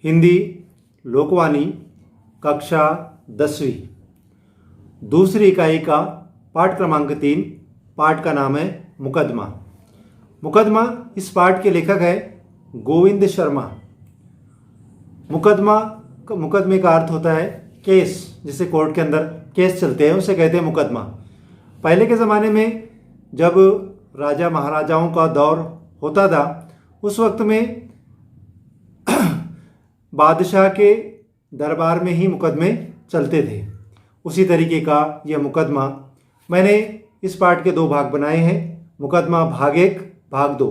हिंदी लोकवाणी कक्षा 10वीं दूसरी इकाई का पाठ क्रमांक 3। पाठ का नाम है मुकदमा। मुकदमा इस पाठ के लेखक है गोविंद शर्मा। मुकदमे का अर्थ होता है केस। जिसे कोर्ट के अंदर केस चलते हैं उसे कहते हैं मुकदमा। पहले के ज़माने में जब राजा महाराजाओं का दौर होता था उस वक्त में बादशाह के दरबार में ही मुकदमे चलते थे। उसी तरीके का यह मुकदमा मैंने इस पाठ के 2 भाग बनाए हैं। मुकदमा भाग 1 भाग 2।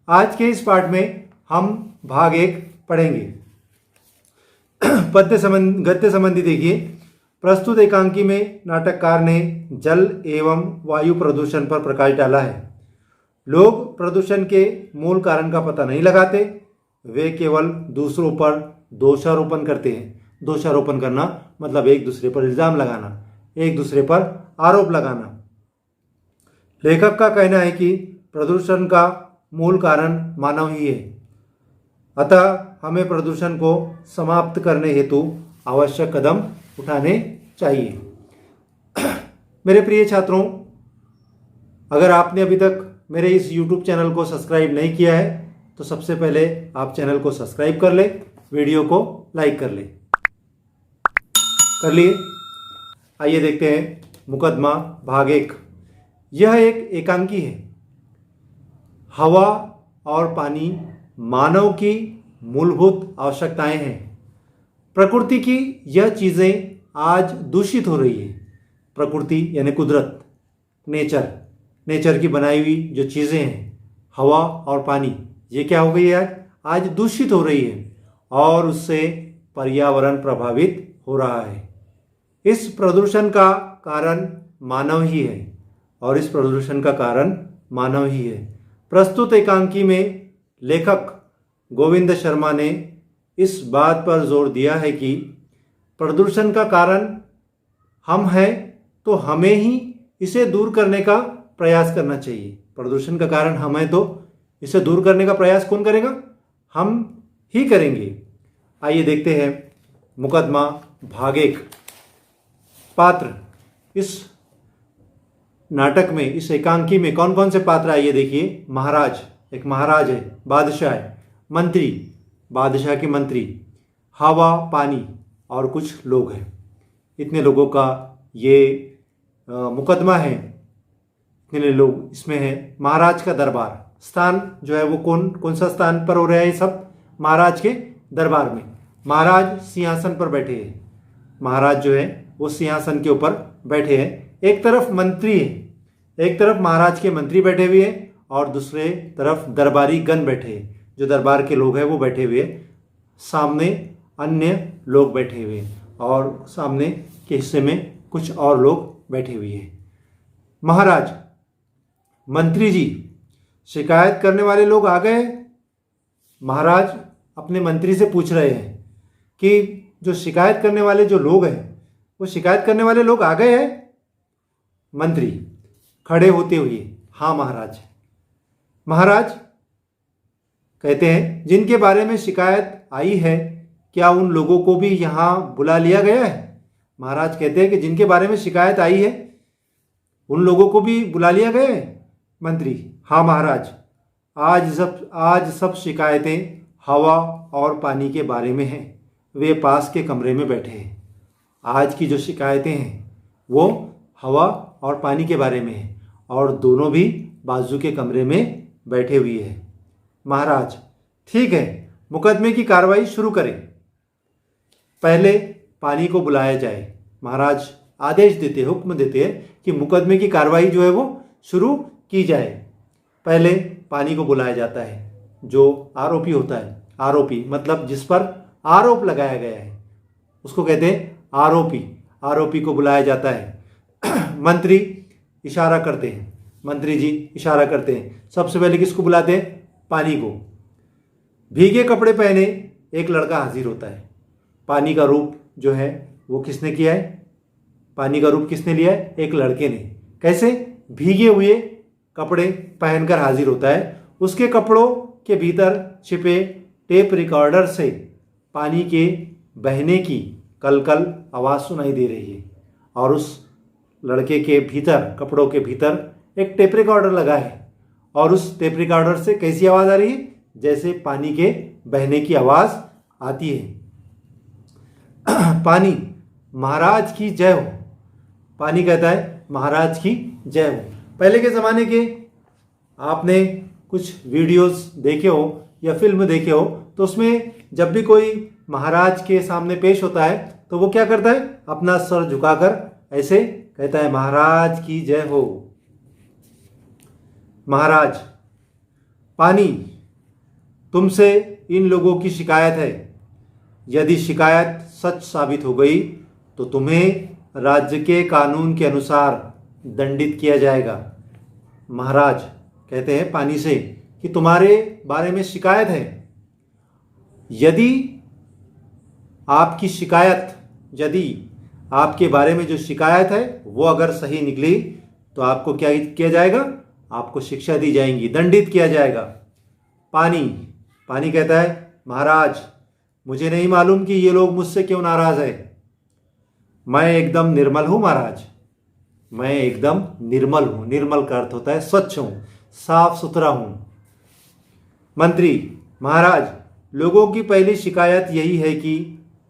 आज के इस पाठ में हम भाग 1 पढ़ेंगे। गद्य संबंधी देखिए। प्रस्तुत एकांकी में नाटककार ने जल एवं वायु प्रदूषण पर प्रकाश डाला है। लोग प्रदूषण के मूल कारण का पता नहीं लगाते, वे केवल दूसरों पर दोषारोपण करते हैं। दोषारोपण करना मतलब एक दूसरे पर इल्ज़ाम लगाना, एक दूसरे पर आरोप लगाना। लेखक का कहना है कि प्रदूषण का मूल कारण मानव ही है, अतः हमें प्रदूषण को समाप्त करने हेतु आवश्यक कदम उठाने चाहिए। मेरे प्रिय छात्रों, अगर आपने अभी तक मेरे इस YouTube चैनल को सब्सक्राइब नहीं किया है तो सबसे पहले आप चैनल को सब्सक्राइब कर ले, वीडियो को लाइक कर ले। कर लिए? आइए देखते हैं मुकदमा भाग 1। यह एक एकांकी है। हवा और पानी मानव की मूलभूत आवश्यकताएं हैं। प्रकृति की यह चीज़ें आज दूषित हो रही है। प्रकृति यानी कुदरत, नेचर की बनाई हुई जो चीज़ें हैं, हवा और पानी, ये क्या हो गई है? आज दूषित हो रही है और उससे पर्यावरण प्रभावित हो रहा है। इस प्रदूषण का कारण मानव ही है और इस प्रदूषण का कारण मानव ही है। प्रस्तुत एकांकी में लेखक गोविंद शर्मा ने इस बात पर जोर दिया है कि प्रदूषण का कारण हम हैं तो हमें ही इसे दूर करने का प्रयास करना चाहिए। प्रदूषण का कारण हम हैं तो इसे दूर करने का प्रयास कौन करेगा? हम ही करेंगे। आइए देखते हैं मुकदमा भाग 1। पात्र इस नाटक में, इस एकांकी में कौन कौन से पात्र आइए देखिए। महाराज, एक महाराज है, बादशाह है, मंत्री, बादशाह के मंत्री, हवा, पानी और कुछ लोग हैं। इतने लोगों का ये मुकदमा है। इतने लोग इसमें हैं। महाराज का दरबार, स्थान जो है वो कौन सा स्थान पर हो रहा है? ये सब महाराज के दरबार में। महाराज सिंहासन पर बैठे हैं। महाराज जो है वो सिंहासन के ऊपर बैठे हैं। एक तरफ मंत्री है, एक तरफ महाराज के मंत्री बैठे हुए हैं और दूसरे तरफ दरबारी गण बैठे हैं। जो दरबार के लोग हैं वो बैठे हुए हैं। सामने अन्य लोग बैठे हुए हैं और सामने के हिस्से में कुछ और लोग बैठे हुए हैं। महाराज, मंत्री जी, शिकायत करने वाले लोग आ गए? महाराज अपने मंत्री से पूछ रहे हैं कि जो शिकायत करने वाले जो लोग हैं वो शिकायत करने वाले लोग आ गए हैं? मंत्री खड़े होते हुए, हाँ महाराज। महाराज कहते हैं, जिनके बारे में शिकायत आई है क्या उन लोगों को भी यहाँ बुला लिया गया है? महाराज कहते हैं कि जिनके बारे में शिकायत आई है उन लोगों को भी बुला लिया गया है? मंत्री, हाँ महाराज। आज सब शिकायतें हवा और पानी के बारे में हैं। वे पास के कमरे में बैठे हैं। आज की जो शिकायतें हैं वो हवा और पानी के बारे में हैं और दोनों भी बाजू के कमरे में बैठे हुए हैं। महाराज, ठीक है, मुकदमे की कार्रवाई शुरू करें। पहले पानी को बुलाया जाए। महाराज आदेश देते, हुक्म देते हैं कि मुकदमे की कार्रवाई जो है वो शुरू की जाए। पहले पानी को बुलाया जाता है। जो आरोपी होता है, आरोपी मतलब जिस पर आरोप लगाया गया है उसको कहते हैं आरोपी। आरोपी को बुलाया जाता है। मंत्री इशारा करते हैं, मंत्री जी इशारा करते हैं। सबसे पहले किसको बुलाते हैं? पानी को। भीगे कपड़े पहने एक लड़का हाजिर होता है। पानी का रूप जो है वो किसने किया है? पानी का रूप किसने लिया है? एक लड़के ने। कैसे? भीगे हुए कपड़े पहनकर हाजिर होता है। उसके कपड़ों के भीतर छिपे टेप रिकॉर्डर से पानी के बहने की कल कल आवाज़ सुनाई दे रही है और उस लड़के के भीतर, कपड़ों के भीतर एक टेप रिकॉर्डर लगा है और उस टेप रिकॉर्डर से कैसी आवाज़ आ रही है? जैसे पानी के बहने की आवाज़ आती है। पानी, महाराज की जय हो। पानी कहता है महाराज की जय हो। पहले के ज़माने के आपने कुछ वीडियोस देखे हो या फिल्म देखे हो तो उसमें जब भी कोई महाराज के सामने पेश होता है तो वो क्या करता है? अपना सर झुकाकर ऐसे कहता है महाराज की जय हो। महाराज, पानी, तुमसे इन लोगों की शिकायत है। यदि शिकायत सच साबित हो गई तो तुम्हें राज्य के कानून के अनुसार दंडित किया जाएगा। महाराज कहते हैं पानी से कि तुम्हारे बारे में शिकायत है। यदि आपके बारे में जो शिकायत है वो अगर सही निकली तो आपको क्या किया जाएगा? आपको शिक्षा दी जाएगी, दंडित किया जाएगा। पानी कहता है महाराज, मुझे नहीं मालूम कि ये लोग मुझसे क्यों नाराज है। मैं एकदम निर्मल हूं महाराज, मैं एकदम निर्मल हूं। निर्मल का अर्थ होता है स्वच्छ हूं, साफ सुथरा हूं। मंत्री, महाराज, लोगों की पहली शिकायत यही है कि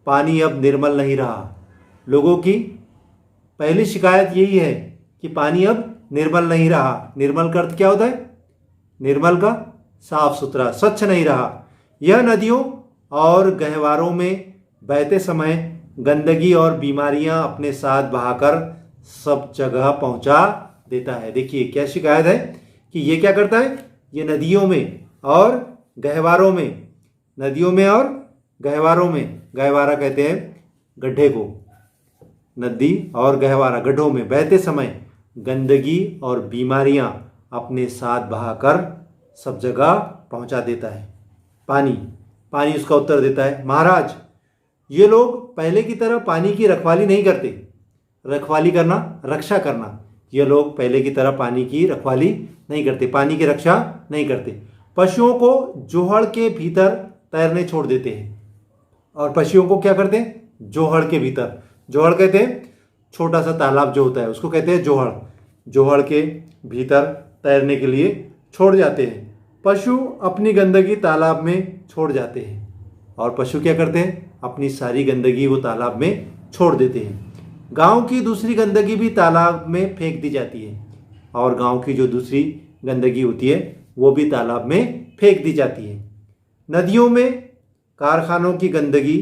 पानी अब निर्मल नहीं रहा। लोगों की पहली शिकायत यही है कि पानी अब निर्मल नहीं रहा। निर्मल का अर्थ क्या होता है? निर्मल का साफ सुथरा, स्वच्छ नहीं रहा। यह नदियों और गहवारों में बहते समय गंदगी और बीमारियां अपने साथ बहाकर सब जगह पहुंचा देता है। देखिए क्या शिकायत है कि ये क्या करता है? ये नदियों में और गहवारों में, गहवारा कहते हैं गड्ढे को, नदी और गहवारा, गड्ढों में बहते समय गंदगी और बीमारियां अपने साथ बहाकर सब जगह पहुंचा देता है। पानी उसका उत्तर देता है महाराज, ये लोग पहले की तरह पानी की रखवाली नहीं करते। रखवाली करना, रक्षा करना। ये लोग पहले की तरह पानी की रखवाली नहीं करते, पानी की रक्षा नहीं करते। पशुओं को जोहड़ के भीतर तैरने छोड़ देते हैं। और पशुओं को क्या करते हैं? जोहड़ के भीतर। जोहड़ कहते हैं छोटा सा तालाब जो होता है, उसको कहते हैं जोहड़। जोहड़ के भीतर तैरने के लिए छोड़ जाते हैं। पशु अपनी गंदगी तालाब में छोड़ जाते हैं और पशु क्या करते हैं? अपनी सारी गंदगी वो तालाब में छोड़ देते हैं। गांव की दूसरी गंदगी भी तालाब में फेंक दी जाती है और गांव की जो दूसरी गंदगी होती है वो भी तालाब में फेंक दी जाती है। नदियों में कारखानों की गंदगी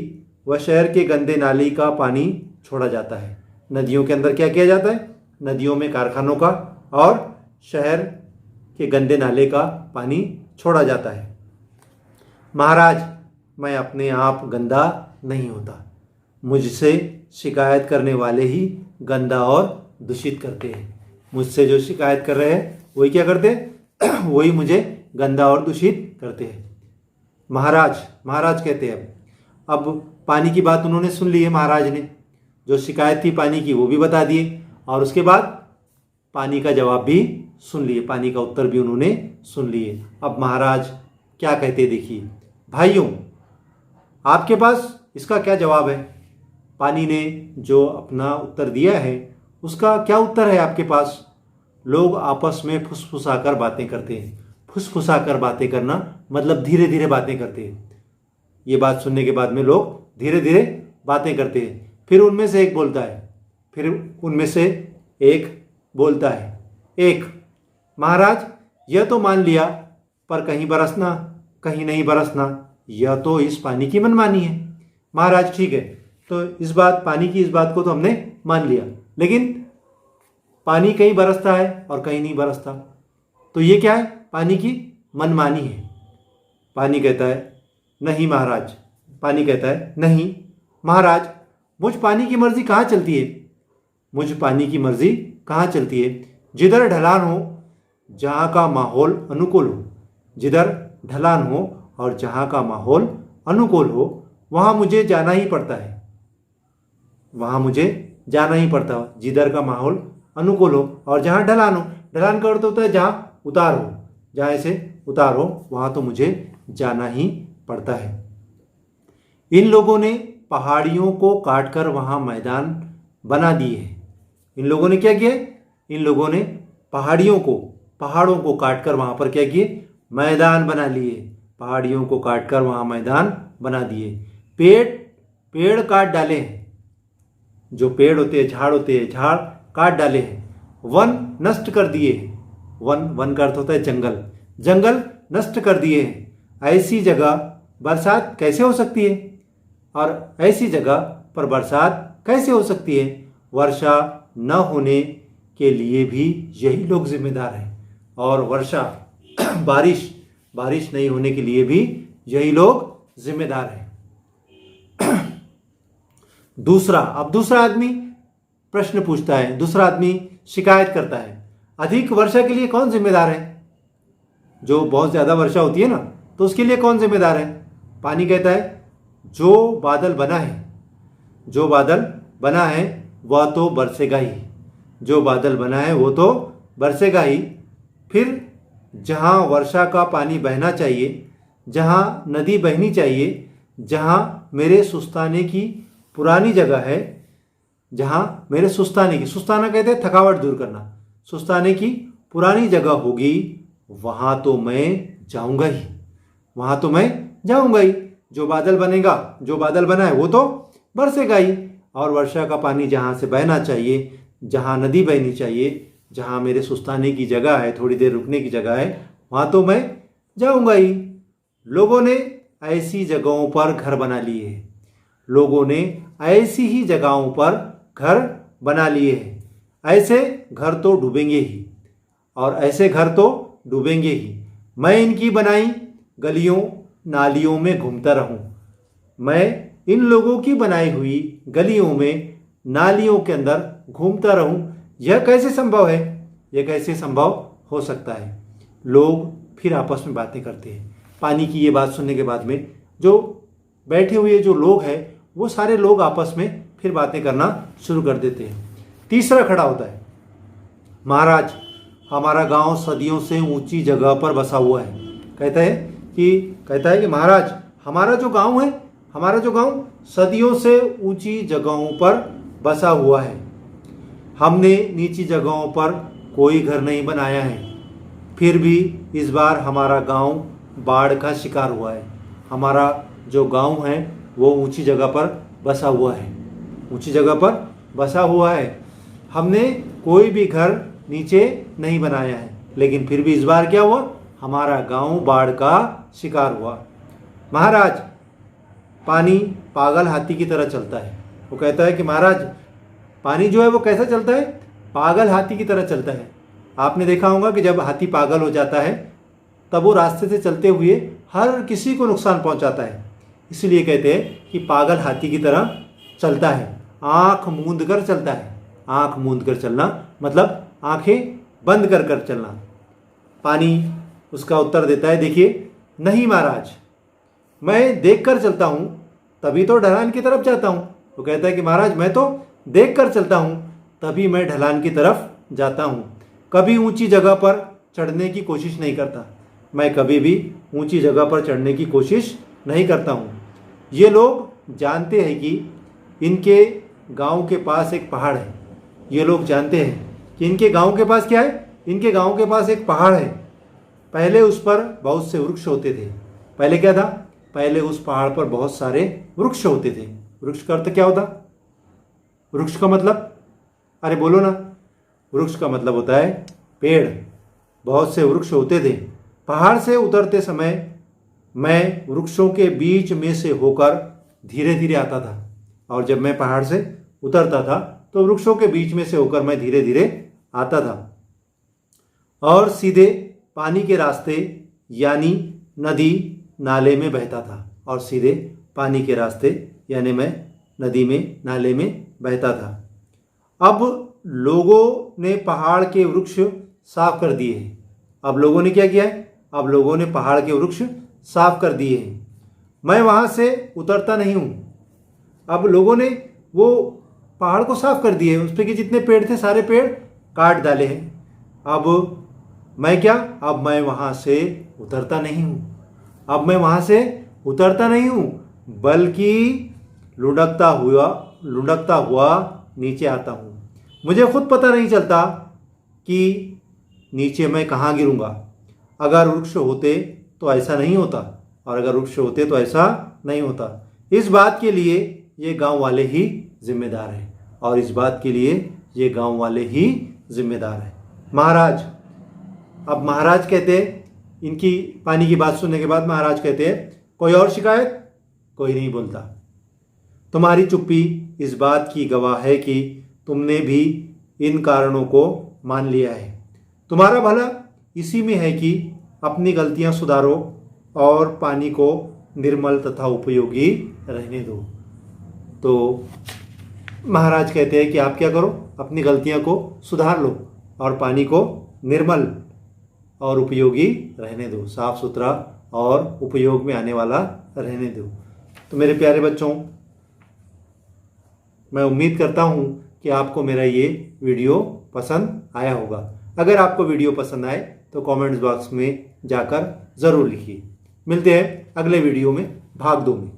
व शहर के गंदे नाली का पानी छोड़ा जाता है। नदियों के अंदर क्या किया जाता है? नदियों में कारखानों का और शहर के गंदे नाले का पानी छोड़ा जाता है। महाराज, मैं अपने आप गंदा नहीं होता। मुझसे शिकायत करने वाले ही गंदा और दूषित करते हैं। मुझसे जो शिकायत कर रहे हैं वही क्या करते हैं? वही मुझे गंदा और दूषित करते हैं। महाराज कहते हैं अब पानी की बात उन्होंने सुन ली है। महाराज ने जो शिकायत थी पानी की वो भी बता दिए और उसके बाद पानी का जवाब भी सुन लिए, पानी का उत्तर भी उन्होंने सुन लिए। अब महाराज क्या कहते देखिए, भाइयों आपके पास इसका क्या जवाब है? पानी ने जो अपना उत्तर दिया है उसका क्या उत्तर है आपके पास? लोग आपस में फुसफुसाकर बातें करते हैं। फुसफुसाकर बातें करना मतलब धीरे धीरे बातें करते हैं। ये बात सुनने के बाद में लोग धीरे धीरे बातें करते हैं। फिर उनमें से एक बोलता है, एक, महाराज यह तो मान लिया पर कहीं बरसना कहीं नहीं बरसना, यह तो इस पानी की मनमानी है। महाराज ठीक है, तो पानी की इस बात को तो हमने मान लिया, लेकिन पानी कहीं बरसता है और कहीं नहीं बरसता, तो ये क्या है? पानी की मनमानी है। पानी कहता है नहीं महाराज। पानी कहता है नहीं महाराज, मुझ पानी की मर्जी कहाँ चलती है? मुझ पानी की मर्जी कहाँ चलती है? जिधर ढलान हो जहाँ का माहौल अनुकूल हो, जिधर ढलान हो और जहाँ का माहौल अनुकूल हो वहाँ मुझे जाना ही पड़ता है। वहाँ मुझे जाना ही पड़ता हो, जिधर का माहौल अनुकूल हो और जहाँ ढलान हो। ढलान का अर्थ होता है जहाँ उतार हो, जहाँ ऐसे उतार हो वहाँ तो मुझे जाना ही पड़ता है। इन लोगों ने पहाड़ियों को काटकर वहाँ मैदान बना दिए हैं। इन लोगों ने क्या किया? इन लोगों ने पहाड़ों को काटकर वहाँ पर क्या किए? मैदान बना लिए। पहाड़ियों को काटकर वहाँ मैदान बना दिए। पेड़ काट डाले हैं। जो पेड़ होते हैं, झाड़ होते हैं, झाड़ काट डाले हैं। वन नष्ट कर दिए हैं। वन का अर्थ होता है जंगल नष्ट कर दिए हैं। ऐसी जगह बरसात कैसे हो सकती है? और ऐसी जगह पर बरसात कैसे हो सकती है? वर्षा न होने के लिए भी यही लोग जिम्मेदार हैं। और वर्षा बारिश नहीं होने के लिए भी यही लोग जिम्मेदार हैं। दूसरा आदमी प्रश्न पूछता है, दूसरा आदमी शिकायत करता है, अधिक वर्षा के लिए कौन जिम्मेदार है? जो बहुत ज्यादा वर्षा होती है ना, तो उसके लिए कौन जिम्मेदार है? पानी कहता है जो बादल बना है वह तो बरसेगा ही। जो बादल बना है वो तो बरसेगा ही। फिर जहाँ वर्षा का पानी बहना चाहिए, जहाँ नदी बहनी चाहिए, जहाँ मेरे सुस्ताने की पुरानी जगह है, जहाँ मेरे सुस्ताना कहते हैं थकावट दूर करना, सुस्ताने की पुरानी जगह होगी, वहाँ तो मैं जाऊँगा ही। जो बादल बना है वो तो बरसेगा ही। और वर्षा का पानी जहाँ से बहना चाहिए, जहाँ नदी बहनी चाहिए, जहाँ मेरे सुस्ताने की जगह है, थोड़ी देर रुकने की जगह है, वहाँ तो मैं जाऊँगा ही। लोगों ने ऐसी जगहों पर घर बना लिए हैं। लोगों ने ऐसी ही जगहों पर घर बना लिए हैं। ऐसे घर तो डूबेंगे ही। मैं इनकी बनाई गलियों नालियों में घूमता रहूं। मैं इन लोगों की बनाई हुई गलियों में नालियों के अंदर घूमता रहूं। यह कैसे संभव है? यह कैसे संभव हो सकता है? लोग फिर आपस में बातें करते हैं। पानी की ये बात सुनने के बाद में जो बैठे हुए जो लोग हैं, वो सारे लोग आपस में फिर बातें करना शुरू कर देते हैं। तीसरा खड़ा होता है, महाराज हमारा गांव सदियों से ऊंची जगह पर बसा हुआ है। कहता है कि महाराज हमारा जो गांव सदियों से ऊंची जगहों पर बसा हुआ है। हमने नीची जगहों पर कोई घर नहीं बनाया है, फिर भी इस बार हमारा गांव बाढ़ का शिकार हुआ है। हमारा जो गांव है वो ऊंची जगह पर बसा हुआ है। हमने कोई भी घर नीचे नहीं बनाया है, लेकिन फिर भी इस बार क्या हुआ? हमारा गांव बाढ़ का शिकार हुआ। महाराज पानी पागल हाथी की तरह चलता है। वो कहता है कि महाराज पानी जो है वो कैसा चलता है? पागल हाथी की तरह चलता है। आपने देखा होगा कि जब हाथी पागल हो जाता है तब वो रास्ते से चलते हुए हर किसी को नुकसान पहुंचाता है। इसलिए कहते हैं कि पागल हाथी की तरह चलता है, आंख मूंद कर चलता है। आंख मूंद कर चलना मतलब आंखें बंद कर कर चलना। पानी उसका उत्तर देता है, देखिए नहीं महाराज, मैं देख कर चलता हूँ तभी तो ढलान की तरफ जाता हूँ। वो कहता है कि महाराज मैं तो देख कर चलता हूँ तभी मैं ढलान की तरफ जाता हूँ। कभी ऊंची जगह पर चढ़ने की कोशिश नहीं करता। मैं कभी भी ऊंची जगह पर चढ़ने की कोशिश नहीं करता हूँ। ये लोग जानते हैं कि इनके गांव के पास एक पहाड़ है। ये लोग जानते हैं कि इनके गांव के पास क्या है? इनके गांव के पास एक पहाड़ है। पहले उस पर बहुत से वृक्ष होते थे। पहले क्या था? पहले उस पहाड़ पर बहुत सारे वृक्ष होते थे। वृक्ष का अर्थ क्या होता? वृक्ष का मतलब, अरे बोलो ना। वृक्ष का मतलब होता है पेड़। बहुत से वृक्ष होते थे। पहाड़ से उतरते समय मैं वृक्षों के बीच में से होकर धीरे धीरे आता था, और जब मैं पहाड़ से उतरता था तो वृक्षों के बीच में से होकर मैं धीरे धीरे आता था और सीधे पानी के रास्ते यानी नदी नाले में बहता था। और सीधे पानी के रास्ते यानी मैं नदी में नाले में बहता था। अब लोगों ने पहाड़ के वृक्ष साफ कर दिए हैं। अब लोगों ने क्या किया है? अब लोगों ने पहाड़ के वृक्ष साफ कर दिए हैं। मैं वहाँ से उतरता नहीं हूँ। अब लोगों ने वो पहाड़ को साफ कर दिए, उस पर के जितने पेड़ थे सारे पेड़ काट डाले हैं। अब मैं क्या? अब मैं वहाँ से उतरता नहीं हूँ। बल्कि लुढ़कता हुआ नीचे आता हूँ। मुझे खुद पता नहीं चलता कि नीचे मैं कहाँ गिरूँगा। अगर वृक्ष होते तो ऐसा नहीं होता, और अगर वृक्ष होते तो ऐसा नहीं होता। इस बात के लिए ये गांव वाले ही जिम्मेदार हैं, और इस बात के लिए ये गांव वाले ही जिम्मेदार हैं। महाराज, अब महाराज कहते हैं, इनकी पानी की बात सुनने के बाद महाराज कहते हैं, कोई और शिकायत? कोई नहीं बोलता। तुम्हारी चुप्पी इस बात की गवाह है कि तुमने भी इन कारणों को मान लिया है। तुम्हारा भला इसी में है कि अपनी गलतियां सुधारो और पानी को निर्मल तथा उपयोगी रहने दो। तो महाराज कहते हैं कि आप क्या करो, अपनी गलतियां को सुधार लो और पानी को निर्मल और उपयोगी रहने दो, साफ सुथरा और उपयोग में आने वाला रहने दो। तो मेरे प्यारे बच्चों, मैं उम्मीद करता हूँ कि आपको मेरा ये वीडियो पसंद आया होगा। अगर आपको वीडियो पसंद आए तो कमेंट्स बॉक्स में जाकर ज़रूर लिखिए। मिलते हैं अगले वीडियो में, भाग 2 में।